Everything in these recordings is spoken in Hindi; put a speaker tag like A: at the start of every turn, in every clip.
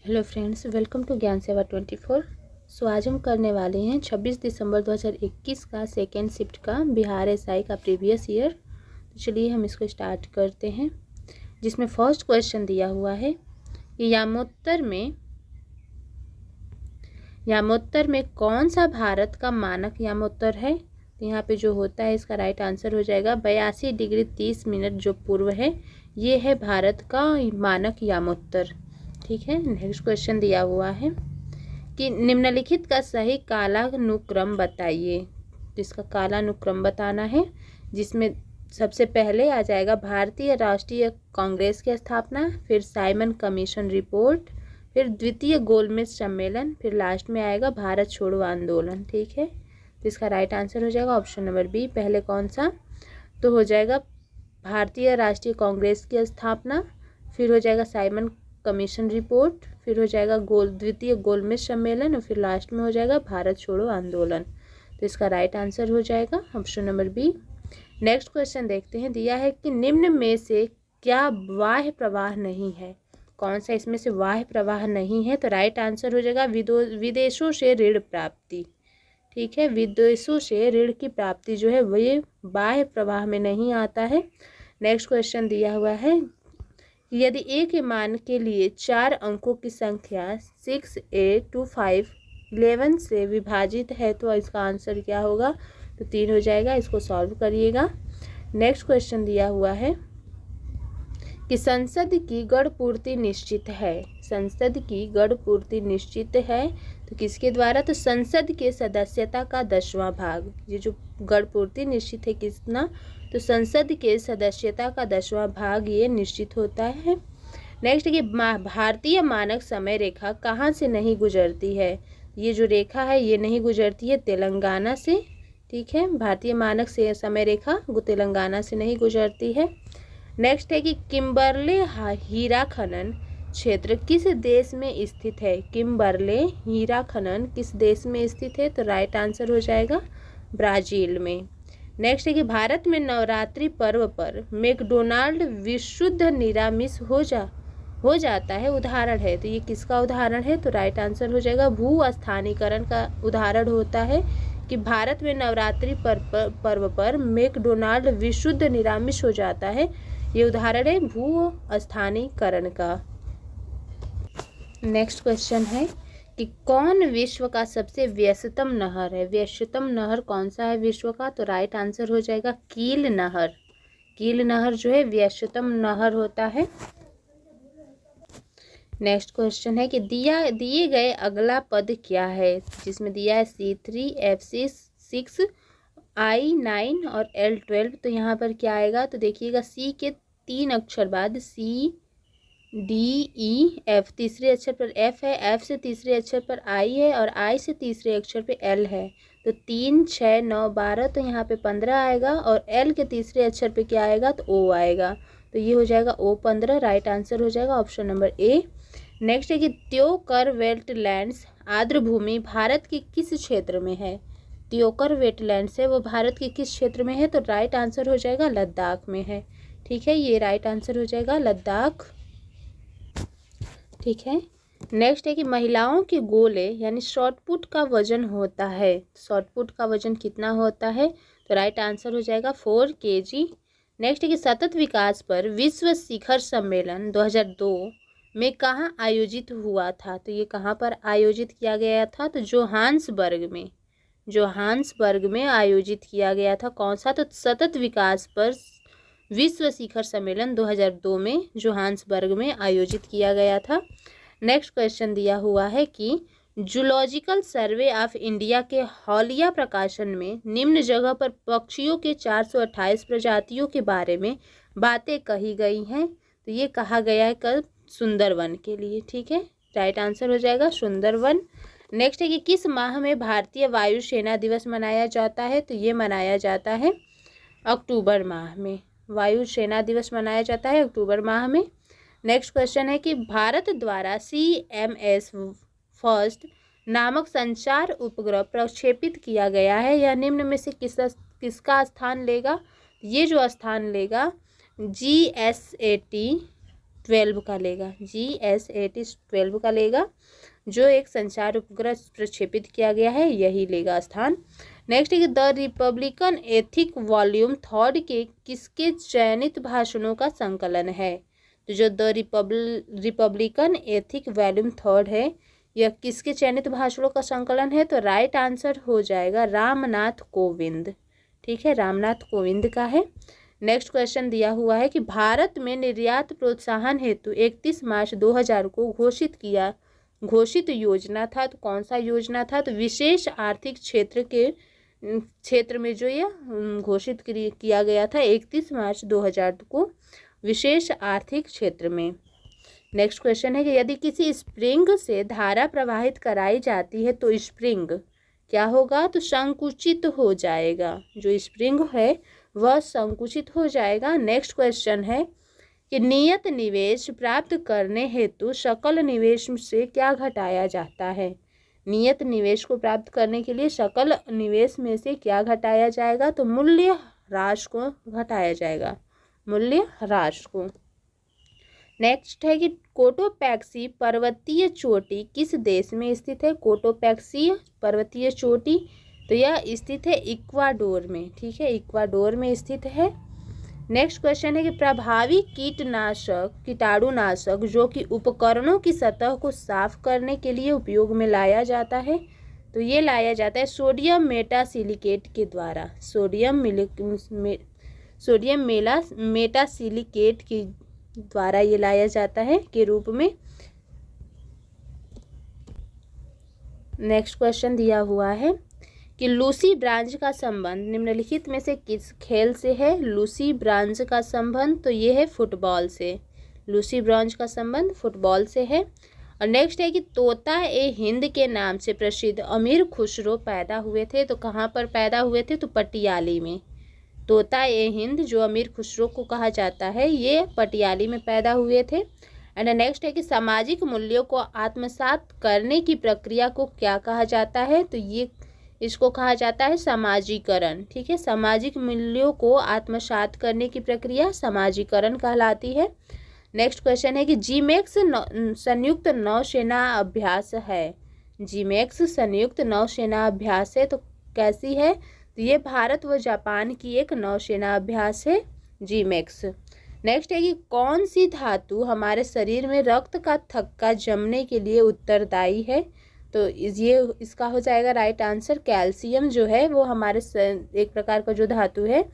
A: हेलो फ्रेंड्स, वेलकम टू ज्ञान सेवा 24। आज हम करने वाले हैं 26 दिसंबर 2021 का सेकेंड शिफ्ट का बिहार एसआई का प्रीवियस ईयर। तो चलिए हम इसको स्टार्ट करते हैं, जिसमें फर्स्ट क्वेश्चन दिया हुआ है कि यामोत्तर में कौन सा भारत का मानक यामोत्तर है। तो यहाँ पे जो होता है इसका राइट आंसर हो जाएगा 82 डिग्री 30 मिनट जो पूर्व है, ये है भारत का मानक यामोत्तर। ठीक है। नेक्स्ट क्वेश्चन दिया हुआ है कि निम्नलिखित का सही कालानुक्रम बताइए। तो इसका कालानुक्रम बताना है, जिसमें सबसे पहले आ जाएगा भारतीय राष्ट्रीय कांग्रेस की स्थापना, फिर साइमन कमीशन रिपोर्ट, फिर द्वितीय गोलमेज सम्मेलन, फिर लास्ट में आएगा भारत छोड़ो आंदोलन। ठीक है। तो इसका राइट आंसर हो जाएगा ऑप्शन नंबर बी। पहले कौन सा, तो हो जाएगा भारतीय राष्ट्रीय कांग्रेस की स्थापना, फिर हो जाएगा साइमन कमीशन रिपोर्ट, फिर हो जाएगा द्वितीय गोलमेज सम्मेलन, और फिर लास्ट में हो जाएगा भारत छोड़ो आंदोलन। तो इसका राइट आंसर हो जाएगा option number B. Next question देखते हैं। दिया है कि निम्न में से क्या बाह्य प्रवाह नहीं है। कौन सा इसमें से बाह्य प्रवाह नहीं है। तो राइट आंसर हो जाएगा विदेशों से ऋण प्राप्ति। ठीक है। विदेशों से ऋण की प्राप्ति जो है वो बाह्य प्रवाह में नहीं आता है। नेक्स्ट क्वेश्चन दिया हुआ है, यदि ए के मान के लिए 4 अंकों की संख्या 6a to 5 11 से विभाजित है तो इसका आंसर क्या होगा। तो 3 हो जाएगा। इसको सॉल्व करिएगा। नेक्स्ट क्वेश्चन दिया हुआ है कि संसद की गढ़ पूर्ति निश्चित है। संसद की गढ़ पूर्ति निश्चित है तो किसके द्वारा। तो संसद के सदस्यता का 10वां भाग। ये जो गढ़ पूर्ति निश्चित है कितना, तो संसद के सदस्यता का 10वां भाग ये निश्चित होता है। नेक्स्ट कि भारतीय मानक समय रेखा कहाँ से नहीं गुजरती है। ये जो रेखा है ये नहीं गुजरती है तेलंगाना से। ठीक है। भारतीय मानक से समय रेखा तेलंगाना से नहीं गुजरती है। नेक्स्ट है कि किम्बरले हीरा खनन क्षेत्र किस देश में स्थित है। किम्बरले हीरा खनन किस देश में स्थित है। तो राइट आंसर हो जाएगा ब्राजील में। नेक्स्ट है कि भारत में नवरात्रि पर्व पर मैकडोनाल्ड विशुद्ध निरामिष हो जाता है, उदाहरण है। तो ये किसका उदाहरण है। तो राइट आंसर हो जाएगा भू स्थानीकरण का उदाहरण होता है कि भारत में नवरात्रि पर्व पर मैकडोनाल्ड विशुद्ध निरामिष हो जाता है। ये उदाहरण है भू स्थानीकरण का। नेक्स्ट क्वेश्चन है कि कौन विश्व का सबसे व्यस्ततम नहर है। व्यस्ततम नहर कौन सा है विश्व का। तो राइट आंसर हो जाएगा कील नहर। कील नहर जो है व्यस्ततम नहर होता है। नेक्स्ट क्वेश्चन है कि दिए गए अगला पद क्या है, जिसमें दिया है C3 FC6 I9 और L12। तो यहाँ पर क्या आएगा। तो देखिएगा C के 3 अक्षर बाद CDEF, तीसरे अक्षर पर F है, F से तीसरे अक्षर पर I है, और I से तीसरे अक्षर पे L है। तो 3 6 9 12, तो यहाँ पे 15 आएगा, और L के तीसरे अक्षर पे क्या आएगा। तो O आएगा। तो ये हो जाएगा O15। राइट आंसर हो जाएगा ऑप्शन नंबर ए। नेक्स्ट है कि त्योकर वेटलैंड्स आर्द्र भूमि भारत के किस क्षेत्र में है। त्योकर वेटलैंड्स है वो भारत के किस क्षेत्र में है। तो राइट आंसर हो जाएगा लद्दाख में है। ठीक है। ये राइट आंसर हो जाएगा लद्दाख। ठीक है। नेक्स्ट है कि महिलाओं के गोले यानी शॉटपुट का वजन होता है। शॉटपुट का वजन कितना होता है। तो राइट आंसर हो जाएगा 4 kg। नेक्स्ट है कि सतत विकास पर विश्व शिखर सम्मेलन 2002 में कहाँ आयोजित हुआ था। तो ये कहाँ पर आयोजित किया गया था। तो जोहान्सबर्ग में आयोजित किया गया था। कौन सा। तो सतत विकास पर विश्व शिखर सम्मेलन 2002 में जोहान्सबर्ग में आयोजित किया गया था। नेक्स्ट क्वेश्चन दिया हुआ है कि जूलॉजिकल सर्वे ऑफ इंडिया के हालिया प्रकाशन में निम्न जगह पर पक्षियों के 428 प्रजातियों के बारे में बातें कही गई हैं। तो ये कहा गया है कब। सुंदरवन के लिए। ठीक है। राइट आंसर हो जाएगा सुंदरवन। नेक्स्ट है कि किस माह में भारतीय वायुसेना दिवस मनाया जाता है। तो ये मनाया जाता है अक्टूबर माह में। वायुसेना दिवस मनाया जाता है अक्टूबर माह में। नेक्स्ट क्वेश्चन है कि भारत द्वारा CMS फर्स्ट नामक संचार उपग्रह प्रक्षेपित किया गया है। यह निम्न में से किसका स्थान लेगा। ये जो स्थान लेगा GSAT 12 का लेगा, GS8 12 का लेगा, जो एक संचार उपग्रह प्रक्षेपित किया गया है यही लेगा स्थान। नेक्स्ट है कि द रिपब्लिकन एथिक वॉल्यूम 3 के किसके चयनित भाषणों का संकलन है? तो जो द रिपब्लिकन एथिक वॉल्यूम 3 है यह किसके चयनित भाषणों का संकलन है? तो राइट आंसर हो जाएगा रामनाथ कोविंद। ठीक है, रामनाथ कोविंद का है। नेक्स्ट क्वेश्चन दिया हुआ है कि भारत में निर्यात प्रोत्साहन हेतु 31 मार्च 2000 को घोषित योजना था, तो कौन सा योजना था? तो विशेष आर्थिक क्षेत्र में जो ये घोषित किया गया था 31 मार्च 2000 को विशेष आर्थिक क्षेत्र में। नेक्स्ट क्वेश्चन है कि यदि किसी स्प्रिंग से धारा प्रवाहित कराई जाती है तो स्प्रिंग क्या होगा? तो संकुचित हो जाएगा, जो स्प्रिंग है वह संकुचित हो जाएगा। नेक्स्ट क्वेश्चन है कि नियत निवेश प्राप्त करने हेतु सकल निवेश से क्या घटाया जाता है? नियत निवेश को प्राप्त करने के लिए सकल निवेश में से क्या घटाया जाएगा? तो मूल्य ह्रास को घटाया जाएगा, मूल्य ह्रास को। नेक्स्ट है कि कोटोपैक्सी पर्वतीय चोटी किस देश में स्थित है? कोटोपैक्सी पर्वतीय चोटी तो यह स्थित है इक्वाडोर में। ठीक है, इक्वाडोर में स्थित है। नेक्स्ट क्वेश्चन है कि प्रभावी कीटाणुनाशक जो कि उपकरणों की सतह को साफ करने के लिए उपयोग में लाया जाता है, तो ये लाया जाता है सोडियम मेटासिलिकेट के द्वारा। सोडियम मेटासिलिकेट के द्वारा ये लाया जाता है के रूप में। नेक्स्ट क्वेश्चन दिया हुआ है कि लूसी ब्रांच का संबंध निम्नलिखित में से किस खेल से है? लूसी ब्रांच का संबंध तो ये है फुटबॉल से। लूसी ब्रांच का संबंध फुटबॉल से है। और नेक्स्ट है कि तोता ए हिंद के नाम से प्रसिद्ध अमीर खुसरो पैदा हुए थे, तो कहाँ पर पैदा हुए थे? तो पटियाली में। तोता ए हिंद जो अमीर खुसरो को कहा जाता है ये पटियाली में पैदा हुए थे। एंड नेक्स्ट है कि सामाजिक मूल्यों को आत्मसात करने की प्रक्रिया को क्या कहा जाता है? तो ये इसको कहा जाता है समाजीकरण। ठीक है, सामाजिक मूल्यों को आत्मसात करने की प्रक्रिया समाजीकरण कहलाती है। नेक्स्ट क्वेश्चन है कि जीमैक्स संयुक्त नौसेना अभ्यास है। जीमैक्स संयुक्त नौसेना अभ्यास है, तो कैसी है? तो ये भारत व जापान की एक नौसेना अभ्यास है जीमैक्स। नेक्स्ट है कि कौन सी धातु हमारे शरीर में रक्त का थक्का जमने के लिए उत्तरदायी है? तो ये इसका हो जाएगा राइट आंसर कैल्शियम जो है वो हमारे एक प्रकार का जो धातु है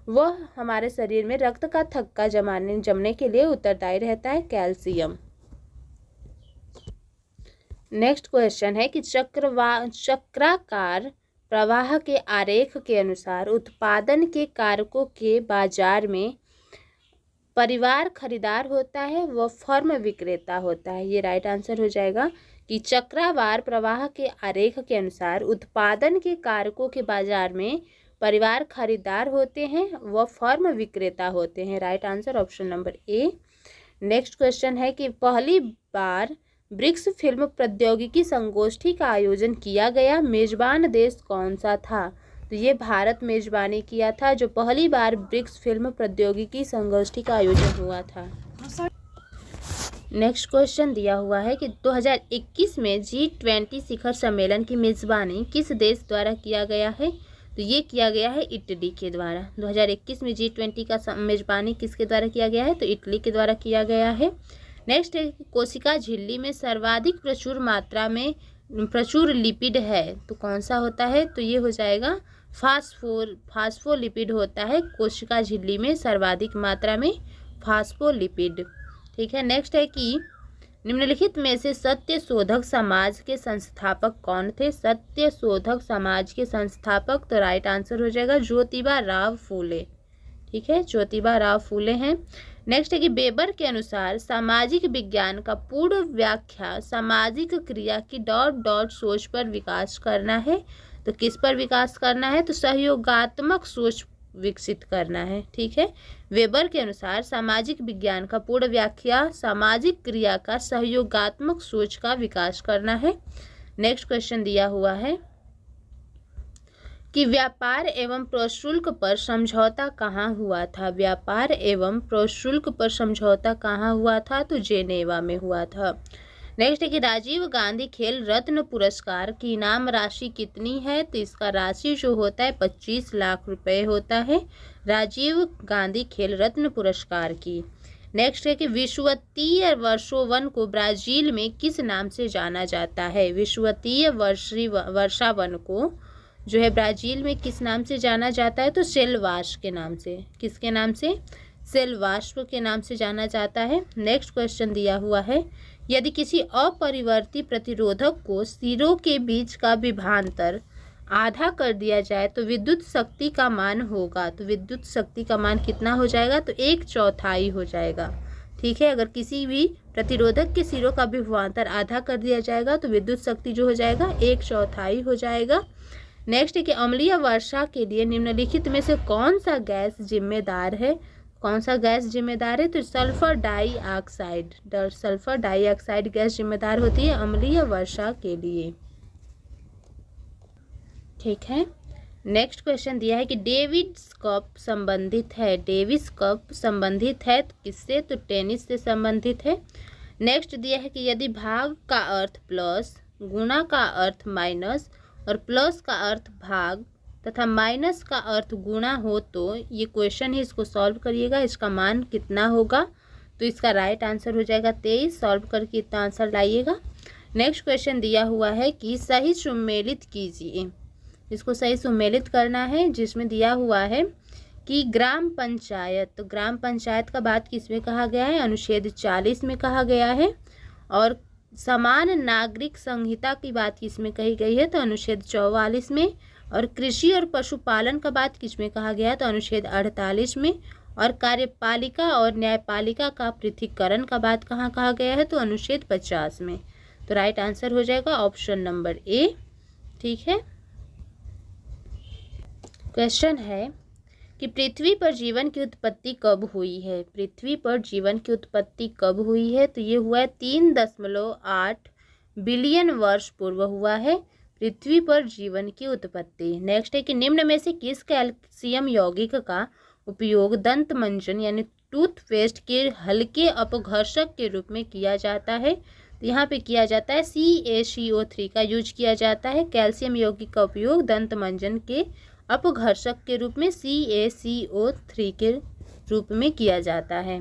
A: वह हमारे शरीर में रक्त का थक्का जमने के लिए उत्तरदायी रहता है, कैल्शियम। नेक्स्ट क्वेश्चन है कि चक्राकार प्रवाह के आरेख के अनुसार उत्पादन के कारकों के बाजार में परिवार खरीदार होता है व फर्म विक्रेता होता है। ये राइट आंसर हो जाएगा कि चक्रावार प्रवाह के आरेख के अनुसार उत्पादन के कारकों के बाजार में परिवार खरीदार होते हैं व फर्म विक्रेता होते हैं। Right answer option number A. Next question है कि पहली बार ब्रिक्स फिल्म प्रौद्योगिकी संगोष्ठी का आयोजन किया गया, मेजबान देश कौन सा था? तो ये भारत मेजबानी किया था जो पहली बार ब्रिक्स फिल्म प्रौद्योगिकी संगोष्ठी का आयोजन हुआ था। नेक्स्ट क्वेश्चन दिया हुआ है कि 2021 में G20 शिखर सम्मेलन की मेजबानी किस देश द्वारा किया गया है? तो ये किया गया है इटली के द्वारा। 2021 में G20 का मेजबानी किसके द्वारा किया गया है? तो इटली के द्वारा किया गया है। नेक्स्ट है कोशिका झिल्ली में सर्वाधिक प्रचुर लिपिड है, तो कौन सा होता है? तो ये हो जाएगा फास्फोलिपिड होता है कोशिका झिल्ली में सर्वाधिक मात्रा में फास्फोलिपिड। ठीक है, नेक्स्ट है कि निम्नलिखित में से सत्य शोधक समाज के संस्थापक कौन थे? सत्य शोधक समाज के संस्थापक तो राइट आंसर हो जाएगा ज्योतिबा राव फूले। ठीक है, ज्योतिबा राव फूले हैं। नेक्स्ट है कि बेबर के अनुसार सामाजिक विज्ञान का पूर्ण व्याख्या सामाजिक क्रिया की सोच पर विकास करना है, तो किस पर विकास करना है? तो सहयोगात्मक सोच विकसित करना है। ठीक है, वेबर के अनुसार सामाजिक विज्ञान का पूर्ण व्याख्या सामाजिक क्रिया का सहयोगात्मक सोच का विकास करना है। नेक्स्ट क्वेश्चन दिया हुआ है कि व्यापार एवं प्रशुल्क पर समझौता कहाँ हुआ था। व्यापार एवं प्रशुल्क पर समझौता कहाँ हुआ था, तो जेनेवा में हुआ था। नेक्स्ट है कि राजीव गांधी खेल रत्न पुरस्कार की इनाम राशि कितनी है, तो इसका राशि जो होता है 25 लाख रुपए होता है राजीव गांधी खेल रत्न पुरस्कार की। नेक्स्ट है कि विषुवतीय वर्षावन को ब्राजील में किस नाम से जाना जाता है। विषुवतीय वर्षावन को जो है ब्राजील में किस नाम से जाना जाता है, तो सेलवाश के नाम से। किसके नाम से, सेलवाश्व के नाम से जाना जाता है। नेक्स्ट क्वेश्चन दिया हुआ है, यदि किसी अपरिवर्ती प्रतिरोधक को सिरों के बीच का विभवांतर आधा कर दिया जाए तो विद्युत शक्ति का मान होगा। तो विद्युत शक्ति का मान कितना हो जाएगा, तो 1/4 हो जाएगा। ठीक है, अगर किसी भी प्रतिरोधक के सिरों का विभवांतर आधा कर दिया जाएगा तो विद्युत शक्ति जो हो जाएगा 1/4 हो जाएगा। नेक्स्ट है कि अम्लीय वर्षा के लिए निम्नलिखित में से कौन सा गैस जिम्मेदार है। कौन सा गैस जिम्मेदार है, तो sulphur dioxide. Sulphur dioxide gas जिम्मेदार होती है अम्लीय वर्षा के लिए। ठीक है, नेक्स्ट क्वेश्चन दिया है कि डेविस कप संबंधित है। डेविस कप संबंधित है तो किससे, तो टेनिस से संबंधित है। नेक्स्ट दिया है कि यदि भाग का अर्थ प्लस, गुणा का अर्थ माइनस और प्लस का अर्थ भाग तथा माइनस का अर्थ गुणा हो तो ये क्वेश्चन है, इसको सॉल्व करिएगा। इसका मान कितना होगा, तो इसका राइट आंसर हो जाएगा 23। सॉल्व करके इतना आंसर लाइएगा। नेक्स्ट क्वेश्चन दिया हुआ है कि सही सुमेलित कीजिए। इसको सही सुमेलित करना है, जिसमें दिया हुआ है कि ग्राम पंचायत। तो ग्राम पंचायत का बात किसमें कहा गया है, अनुच्छेद 40 में कहा गया है। और समान नागरिक संहिता की बात किसमें कही गई है, तो अनुच्छेद 44 में। और कृषि और पशुपालन का बात किसमें कहा गया है, तो अनुच्छेद 48 में। और कार्यपालिका और न्यायपालिका का पृथक्करण का बात कहाँ कहा गया है, तो अनुच्छेद 50 में। तो राइट आंसर हो जाएगा ऑप्शन नंबर ए। ठीक है, क्वेश्चन है कि पृथ्वी पर जीवन की उत्पत्ति कब हुई है। पृथ्वी पर जीवन की उत्पत्ति कब हुई है, तो ये हुआ है 3.8 बिलियन वर्ष पूर्व हुआ है पृथ्वी पर जीवन की उत्पत्ति। नेक्स्ट है कि निम्न में से किस कैल्शियम यौगिक का उपयोग दंत मंजन यानी टूथपेस्ट के हल्के अपघर्षक के रूप में किया जाता है। तो यहाँ पे किया जाता है CaCO3 का यूज किया जाता है। कैल्शियम यौगिक का उपयोग दंत मंजन के अपघर्षक के रूप में CaCO3 के रूप में किया जाता है।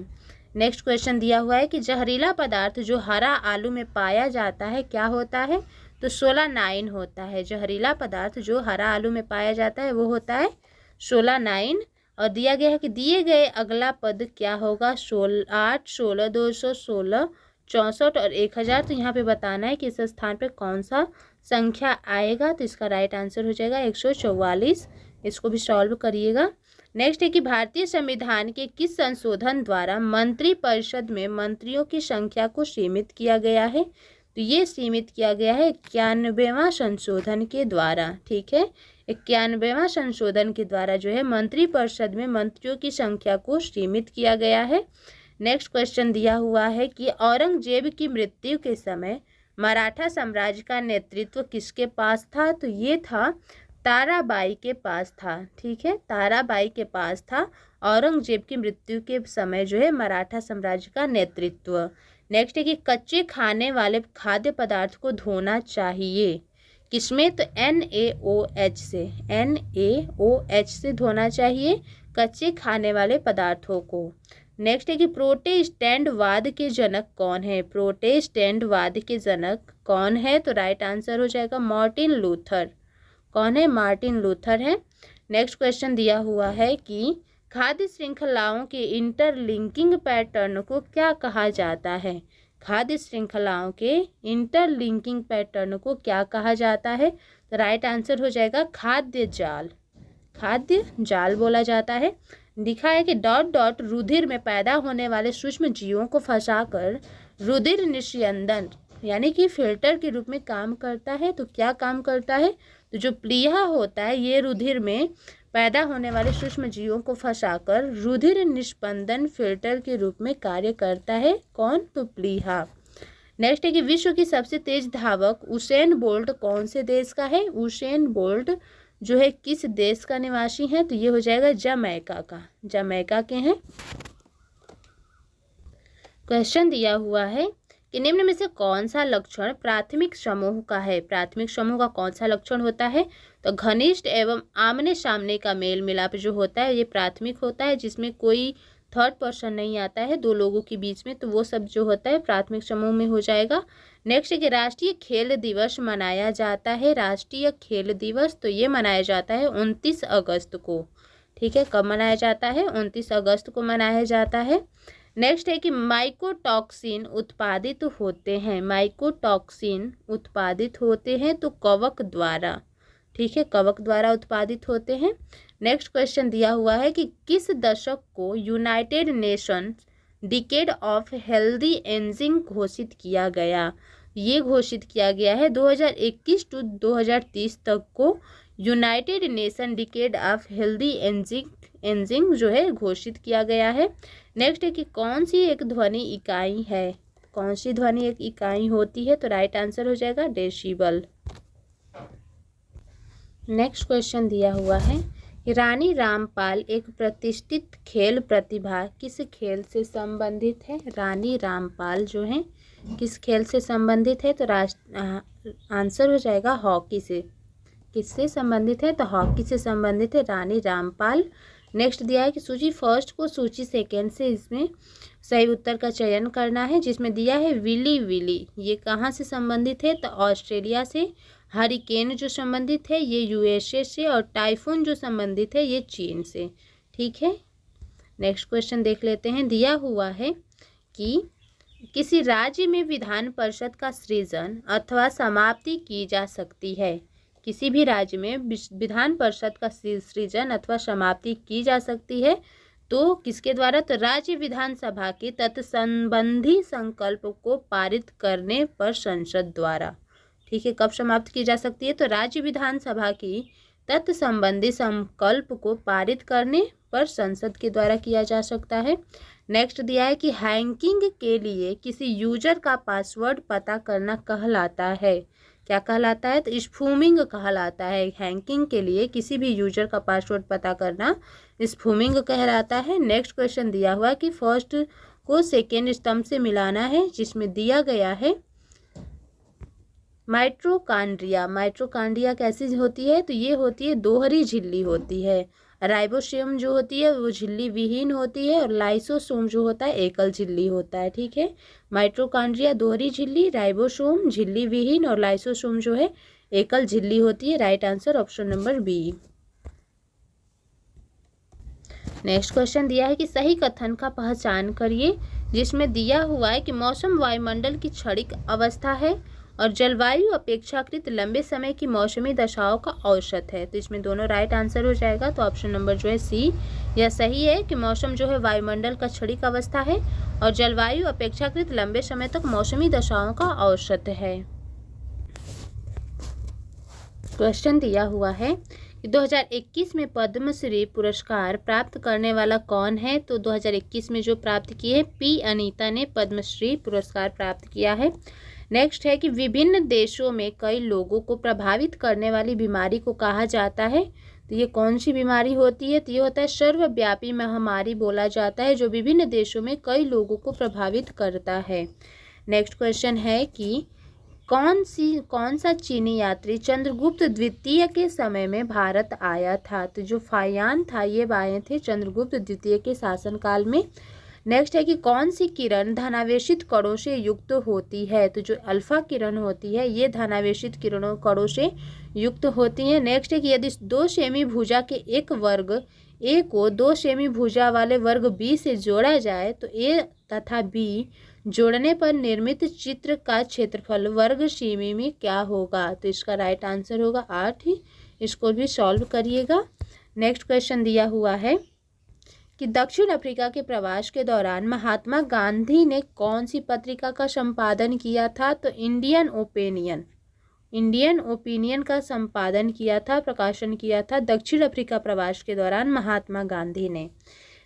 A: नेक्स्ट क्वेश्चन दिया हुआ है कि जहरीला पदार्थ जो हरा आलू में पाया जाता है क्या होता है, तो सोलानाइन होता है। जहरीला पदार्थ जो हरा आलू में पाया जाता है वो होता है सोलानाइन। और दिया गया है कि दिए गए अगला पद क्या होगा, 8, 16, 216, 64 और 1000। तो यहाँ पे बताना है कि इस स्थान पे कौन सा संख्या आएगा। तो इसका राइट आंसर हो जाएगा 144। इसको भी सॉल्व करिएगा। नेक्स्ट है कि भारतीय संविधान के किस संशोधन द्वारा मंत्रिपरिषद में मंत्रियों की संख्या को सीमित किया गया है, तो ये सीमित किया गया है 91वां संशोधन के द्वारा। ठीक है, 91वां संशोधन के द्वारा जो है मंत्रिपरिषद में मंत्रियों की संख्या को सीमित किया गया है। नेक्स्ट क्वेश्चन दिया हुआ है कि औरंगजेब की मृत्यु के समय मराठा साम्राज्य का नेतृत्व किसके पास था, तो ये था ताराबाई के पास था। ठीक है, ताराबाई के पास था औरंगजेब की मृत्यु के समय जो है मराठा साम्राज्य का नेतृत्व। नेक्स्ट है कि कच्चे खाने वाले खाद्य पदार्थ को धोना चाहिए किसमें, तो NaOH से। NaOH से धोना चाहिए कच्चे खाने वाले पदार्थों को। नेक्स्ट है कि प्रोटेस्टेंटवाद के जनक कौन है। प्रोटेस्टेंटवाद के जनक कौन है, तो राइट आंसर हो जाएगा मार्टिन लूथर। कौन है, मार्टिन लूथर है। नेक्स्ट क्वेश्चन दिया हुआ है कि खाद्य श्रृंखलाओं के इंटरलिंकिंग पैटर्न को क्या कहा जाता है। खाद्य श्रृंखलाओं के इंटरलिंकिंग पैटर्न को क्या कहा जाता है, तो राइट आंसर हो जाएगा खाद्य जाल। खाद्य जाल बोला जाता है। लिखा है कि डॉट डॉट रुधिर में पैदा होने वाले सूक्ष्म जीवों को फंसाकर रुधिर निस्यंदन यानी कि फिल्टर के रूप में काम करता है। तो क्या काम करता है, तो जो प्लीहा होता है ये रुधिर में पैदा होने वाले सूक्ष्म जीवों को फंसाकर रुधिर निस्पंदन फिल्टर के रूप में कार्य करता है। कौन, तो प्लीहा। नेक्स्ट है कि विश्व की सबसे तेज धावक उसेन बोल्ट कौन से देश का है। उसेन बोल्ट जो है किस देश का निवासी है? तो ये हो जाएगा जमैका का, जमैका के हैं। क्वेश्चन दिया हुआ है कि निम्न में से कौन सा लक्षण प्राथमिक समूह का है? प्राथमिक समूह का कौन सा लक्षण होता है? तो घनिष्ठ एवं आमने सामने का मेल मिलाप जो होता है ये प्राथमिक होता है, जिसमें कोई थर्ड पर्सन नहीं आता है दो लोगों के बीच में, तो वो सब जो होता है प्राथमिक समूह में हो जाएगा। नेक्स्ट है कि राष्ट्रीय खेल दिवस मनाया जाता है। राष्ट्रीय खेल दिवस तो ये मनाया जाता है 29 अगस्त को। ठीक है, कब मनाया जाता है? 29 अगस्त को मनाया जाता है। नेक्स्ट है कि माइकोटॉक्सिन उत्पादित होते हैं, माइकोटॉक्सिन उत्पादित होते हैं तो कवक द्वारा। ठीक है, कवक द्वारा उत्पादित होते हैं। नेक्स्ट क्वेश्चन दिया हुआ है कि किस दशक को United Nations decade of healthy ageing घोषित किया गया? ये घोषित किया गया है 2021 टू 2030 तक को United nation decade of healthy ageing जो है घोषित किया गया है। नेक्स्ट है कि कौन सी एक ध्वनि इकाई है? कौन सी ध्वनि एक इकाई होती है? तो राइट आंसर हो जाएगा डेसिबल। नेक्स्ट क्वेश्चन दिया हुआ है कि रानी रामपाल एक प्रतिष्ठित खेल प्रतिभा किस खेल से संबंधित है? रानी रामपाल जो है किस खेल से संबंधित है? तो आंसर हो जाएगा हॉकी से। किससे संबंधित है? तो हॉकी से संबंधित है रानी रामपाल। नेक्स्ट दिया है कि सूची फर्स्ट को सूची सेकेंड से इसमें सही उत्तर का चयन करना है, जिसमें दिया है विली विली, ये कहाँ से संबंधित है? तो ऑस्ट्रेलिया से। हरिकेन जो संबंधित है ये यूएसए से, और टाइफून जो संबंधित है ये चीन से। ठीक है, नेक्स्ट क्वेश्चन देख लेते हैं। दिया हुआ है कि किसी राज्य में विधान परिषद का सृजन अथवा समाप्ति की जा सकती है। किसी भी राज्य में विधान परिषद का सृजन अथवा समाप्ति की जा सकती है तो किसके द्वारा? तो राज्य विधानसभा के तत्संबंधी संकल्प को पारित करने पर संसद द्वारा। ठीक है, कब समाप्त की जा सकती है? तो राज्य विधानसभा की तत्संबंधी संकल्प को पारित करने पर संसद के द्वारा किया जा सकता है। नेक्स्ट दिया है कि हैकिंग के लिए किसी यूजर का पासवर्ड पता करना कहलाता है। क्या कहलाता है? तो स्पूमिंग कहलाता है। हैकिंग के लिए किसी भी यूजर का पासवर्ड पता करना स्पूमिंग कहलाता है। नेक्स्ट क्वेश्चन दिया हुआ कि फर्स्ट को सेकेंड स्तंभ से मिलाना है, जिसमें दिया गया है माइटोकॉन्ड्रिया। माइटोकॉन्ड्रिया कैसी होती है? तो ये होती है दोहरी झिल्ली होती है। राइबोसोम जो होती है वो झिल्ली विहीन होती है, और लाइसोसोम जो होता है एकल झिल्ली होता है। ठीक है, माइटोकॉन्ड्रिया दोहरी झिल्ली, राइबोसोम झिल्ली विहीन, और लाइसोसोम जो है एकल झिल्ली होती है। Right answer option number B. Next question दिया है कि सही कथन का पहचान करिए, जिसमें दिया हुआ है कि मौसम वायुमंडल की क्षणिक अवस्था है और जलवायु अपेक्षाकृत लंबे समय की मौसमी दशाओं का औसत है। तो इसमें दोनों राइट आंसर हो जाएगा। तो ऑप्शन नंबर जो है सी यह सही है कि मौसम जो है वायुमंडल का क्षणिक अवस्था है और जलवायु अपेक्षाकृत लंबे समय तक मौसमी दशाओं का औसत है। क्वेश्चन दिया हुआ है कि 2021 में पद्मश्री पुरस्कार प्राप्त करने वाला कौन है? तो 2021 में जो प्राप्त किए हैं पी अनीता ने पद्मश्री पुरस्कार प्राप्त किया है। नेक्स्ट है कि विभिन्न देशों में कई लोगों को प्रभावित करने वाली बीमारी को कहा जाता है। तो ये कौन सी बीमारी होती है? तो ये होता है सर्वव्यापी महामारी बोला जाता है, जो विभिन्न देशों में कई लोगों को प्रभावित करता है। नेक्स्ट क्वेश्चन है कि कौन सा चीनी यात्री चंद्रगुप्त द्वितीय के समय में भारत आया था? तो जो फायान था ये आए थे चंद्रगुप्त द्वितीय के शासनकाल में। नेक्स्ट है कि कौन सी किरण धनावेशित कणों से युक्त होती है? तो जो अल्फा किरण होती है ये धनावेशित कणों से युक्त होती है। नेक्स्ट है कि यदि दो सेमी भुजा के एक वर्ग ए को दो सेमी भुजा वाले वर्ग बी से जोड़ा जाए तो ए तथा बी जोड़ने पर निर्मित चित्र का क्षेत्रफल वर्ग सेमी में क्या होगा? तो इसका राइट आंसर होगा 8 ही। इसको भी सॉल्व करिएगा। नेक्स्ट क्वेश्चन दिया हुआ है कि दक्षिण अफ्रीका के प्रवास के दौरान महात्मा गांधी ने कौन सी पत्रिका का संपादन किया था? तो इंडियन ओपिनियन का संपादन किया था, प्रकाशन किया था दक्षिण अफ्रीका प्रवास के दौरान महात्मा गांधी ने।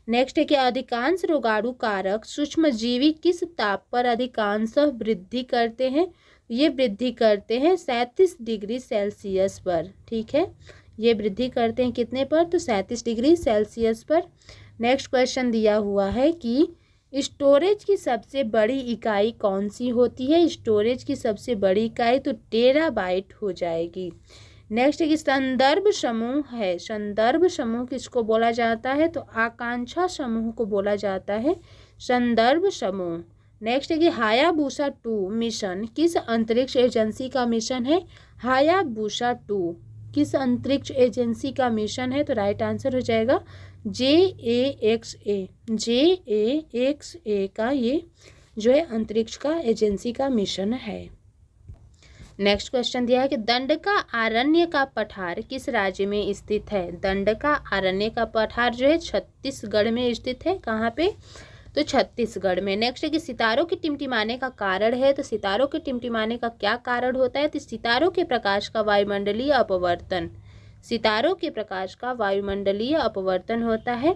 A: नेक्स्ट है कि अधिकांश रोगाणु कारक सूक्ष्मजीवी किस ताप पर अधिकांशतः वृद्धि करते हैं? ये वृद्धि करते हैं 37 डिग्री सेल्सियस पर। ठीक है, ये वृद्धि करते हैं कितने पर, तो 37 डिग्री सेल्सियस पर। नेक्स्ट क्वेश्चन दिया हुआ है कि स्टोरेज की सबसे बड़ी इकाई कौन सी होती है। स्टोरेज की सबसे बड़ी इकाई तो टेराबाइट हो जाएगी। नेक्स्ट है कि संदर्भ समूह है, संदर्भ समूह किसको बोला जाता है, तो आकांक्षा समूह को बोला जाता है संदर्भ समूह। नेक्स्ट है कि हायाबुसा 2 मिशन किस अंतरिक्ष एजेंसी का मिशन है। हायाबुसा 2 किस अंतरिक्ष एजेंसी का मिशन है, तो राइट आंसर हो जाएगा JAXA। JAXA का ये जो है अंतरिक्ष का एजेंसी का मिशन है। नेक्स्ट क्वेश्चन दिया है कि दंडका अरण्य का पठार किस राज्य में स्थित है। दंडका अरण्य का पठार जो है छत्तीसगढ़ में स्थित है। कहाँ पे, तो छत्तीसगढ़ में। नेक्स्ट है कि सितारों के टिमटिमाने का कारण है, तो सितारों के टिमटिमाने का क्या कारण होता है, तो सितारों के प्रकाश का वायुमंडलीय अपवर्तन। सितारों के प्रकाश का वायुमंडलीय अपवर्तन होता है।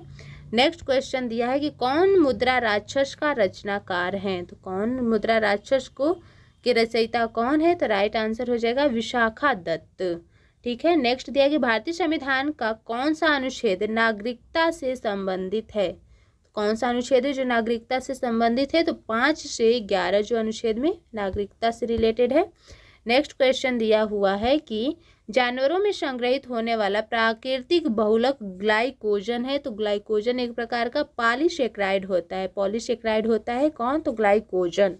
A: नेक्स्ट क्वेश्चन दिया है कि कौन मुद्रा राक्षस का रचनाकार है, तो कौन मुद्रा राक्षस को के रचयिता कौन है, तो राइट आंसर हो जाएगा विशाखा दत्त। ठीक है। नेक्स्ट दिया है कि भारतीय संविधान का कौन सा अनुच्छेद नागरिकता से संबंधित है। कौन सा अनुच्छेद है जो नागरिकता से संबंधित है, तो 5 से 11 जो अनुच्छेद में नागरिकता से रिलेटेड है। नेक्स्ट क्वेश्चन दिया हुआ है कि जानवरों में संग्रहित होने वाला प्राकृतिक बहुलक ग्लाइकोजन है, तो ग्लाइकोजन एक प्रकार का पॉलीसेक्राइड होता है। पॉलीसेक्राइड होता है कौन, तो ग्लाइकोजन।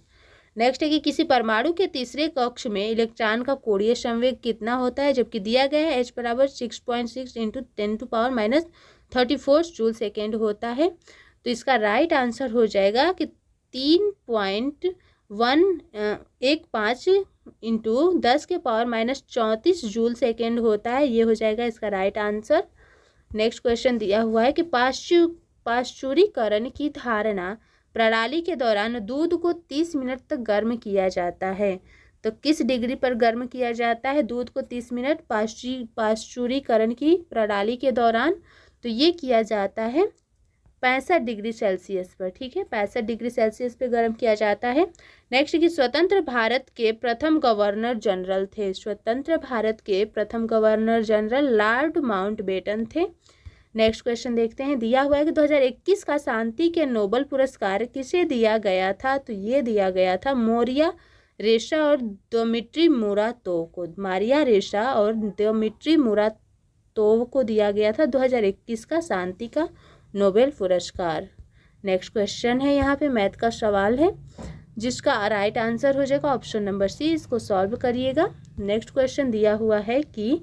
A: नेक्स्ट है कि किसी परमाणु के तीसरे कक्ष में इलेक्ट्रॉन का कोणीय संवेग कितना होता है, जबकि दिया गया है H बराबर 6.6 × 10⁻34 जूल सेकेंड होता है। तो इसका राइट आंसर हो जाएगा कि 3.115 × 10⁻34 जूल सेकेंड होता है। ये हो जाएगा इसका राइट आंसर। नेक्स्ट क्वेश्चन दिया हुआ है कि पाश्चुरीकरण की धारणा प्रणाली के दौरान दूध को 30 मिनट तक गर्म किया जाता है, तो किस डिग्री पर गर्म किया जाता है दूध को 30 मिनट पाश्चुरीकरण की प्रणाली के दौरान, तो ये किया जाता है 65 डिग्री सेल्सियस पर। ठीक है, 65 डिग्री सेल्सियस पे गर्म किया जाता है। नेक्स्ट कि स्वतंत्र भारत के प्रथम गवर्नर जनरल थे। स्वतंत्र भारत के प्रथम गवर्नर जनरल लॉर्ड माउंटबेटन थे। नेक्स्ट क्वेश्चन देखते हैं। दिया हुआ है कि 2021 का शांति के नोबेल पुरस्कार किसे दिया गया था, तो ये दिया गया था मोरिया रेशा और द्मित्री मुरातोव को। मारिया रेशा और द्मित्री मुरातोव को दिया गया था 2021 का शांति का नोबेल पुरस्कार। नेक्स्ट क्वेश्चन है, यहाँ पे मैथ का सवाल है जिसका राइट आंसर हो जाएगा ऑप्शन नंबर सी। इसको सॉल्व करिएगा। नेक्स्ट क्वेश्चन दिया हुआ है कि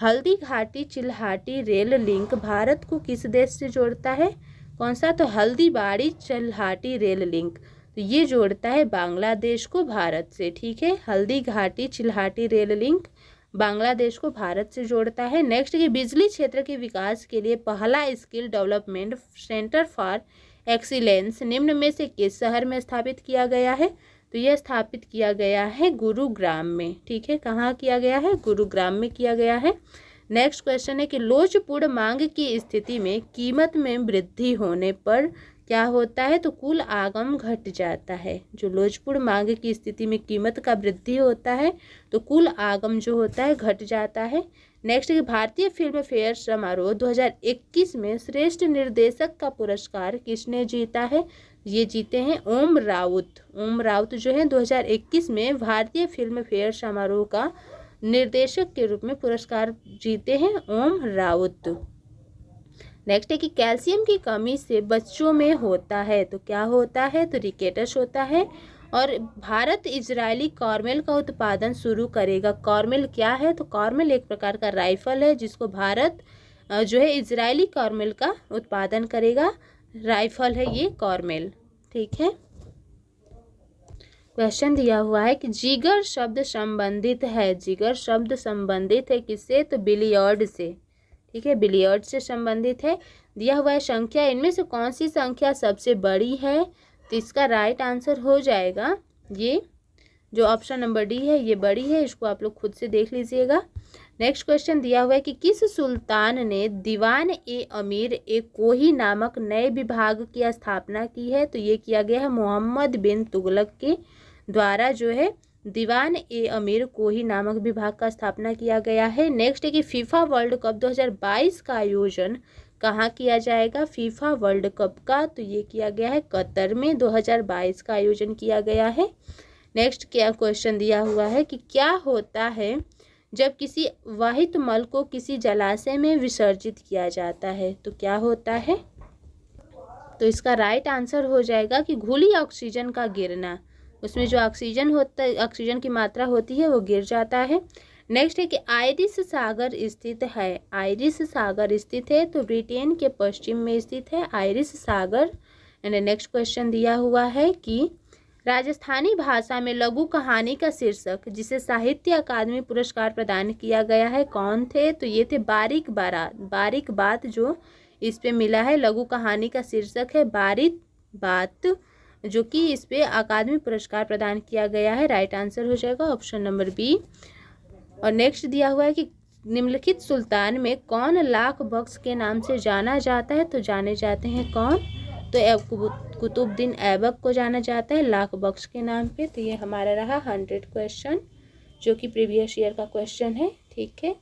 A: हल्दी घाटी चिल्हाटी रेल लिंक भारत को किस देश से जोड़ता है। कौन सा, तो हल्दीबाड़ी चिल्हाटी रेल लिंक, तो ये जोड़ता है बांग्लादेश को भारत से। ठीक है, हल्दी घाटी चिल्हाटी रेल लिंक बांग्लादेश को भारत से जोड़ता है। नेक्स्ट कि बिजली क्षेत्र के विकास के लिए पहला skill development centre for excellence निम्न में से किस शहर में स्थापित किया गया है, तो यह स्थापित किया गया है गुरुग्राम में। ठीक है, कहाँ किया गया है, गुरुग्राम में किया गया है। नेक्स्ट क्वेश्चन है कि लोचपूर्ण मांग की स्थिति में कीमत में वृद्धि होने पर क्या होता है, तो कुल आगम घट जाता है। जो लोचपूर्ण मांग की स्थिति में कीमत का वृद्धि होता है तो कुल आगम जो होता है घट जाता है। नेक्स्ट भारतीय फिल्म फेयर समारोह 2021 में श्रेष्ठ निर्देशक का पुरस्कार किसने जीता है, ये जीते हैं ओम राउत। ओम राउत जो है 2021 में भारतीय फिल्म फेयर समारोह का निर्देशक के रूप में पुरस्कार जीते हैं ओम राउत। नेक्स्ट है कि कैल्शियम की कमी से बच्चों में होता है, तो क्या होता है, तो रिकेटस होता है। और भारत इजरायली कॉर्मेल का उत्पादन शुरू करेगा। कॉर्मेल क्या है, तो कॉर्मेल एक प्रकार का राइफल है जिसको भारत जो है इजरायली कॉर्मेल का उत्पादन करेगा। राइफल है ये कॉर्मेल। ठीक है, क्वेश्चन दिया हुआ है कि जिगर शब्द संबंधित है। जिगर शब्द संबंधित है किससे, तो बिलियर्ड से। ठीक है, बिलियर्ड से संबंधित है। दिया हुआ है संख्या, इनमें से कौन सी संख्या सबसे बड़ी है, तो इसका राइट आंसर हो जाएगा ये जो ऑप्शन नंबर डी है, ये बड़ी है। इसको आप लोग खुद से देख लीजिएगा। नेक्स्ट क्वेश्चन दिया हुआ है कि किस सुल्तान ने दीवान ए अमीर ए कोही नामक नए विभाग की स्थापना की है, तो ये किया गया है मोहम्मद बिन तुगलक के द्वारा जो है दीवान ए अमीर कोही नामक विभाग का स्थापना किया गया है। नेक्स्ट है कि फीफा वर्ल्ड कप 2022 का आयोजन कहाँ किया जाएगा। फीफा वर्ल्ड कप का तो ये किया गया है कतर में, 2022 का आयोजन किया गया है। नेक्स्ट क्या क्वेश्चन दिया हुआ है कि क्या होता है जब किसी वाहित मल को किसी जलाशय में विसर्जित किया जाता है, तो क्या होता है। तो इसका राइट आंसर हो जाएगा कि घुली ऑक्सीजन का गिरना, उसमें जो ऑक्सीजन होता है, ऑक्सीजन की मात्रा होती है वो गिर जाता है। नेक्स्ट है कि आयरिश सागर स्थित है। आयरिश सागर स्थित है तो ब्रिटेन के पश्चिम में स्थित है Irish Sagar. And next question दिया हुआ है कि राजस्थानी भाषा में लघु कहानी का शीर्षक जिसे साहित्य अकादमी पुरस्कार प्रदान किया गया है कौन थे, तो ये थे बारीक बारात। बारीक बात जो इस पे मिला है, लघु कहानी का शीर्षक है बारीक बात, जो कि इस पे अकादमी पुरस्कार प्रदान किया गया है। राइट आंसर हो जाएगा ऑप्शन नंबर बी। और नेक्स्ट दिया हुआ है कि निम्नलिखित सुल्तान में कौन लाख बख्श के नाम से जाना जाता है, तो जाने जाते हैं कौन, तो कुतुबुद्दीन ऐबक को जाना जाता है लाख बख्श के नाम पे। तो ये हमारा रहा 100 क्वेश्चन जो कि प्रीवियस ईयर का क्वेश्चन है। ठीक है।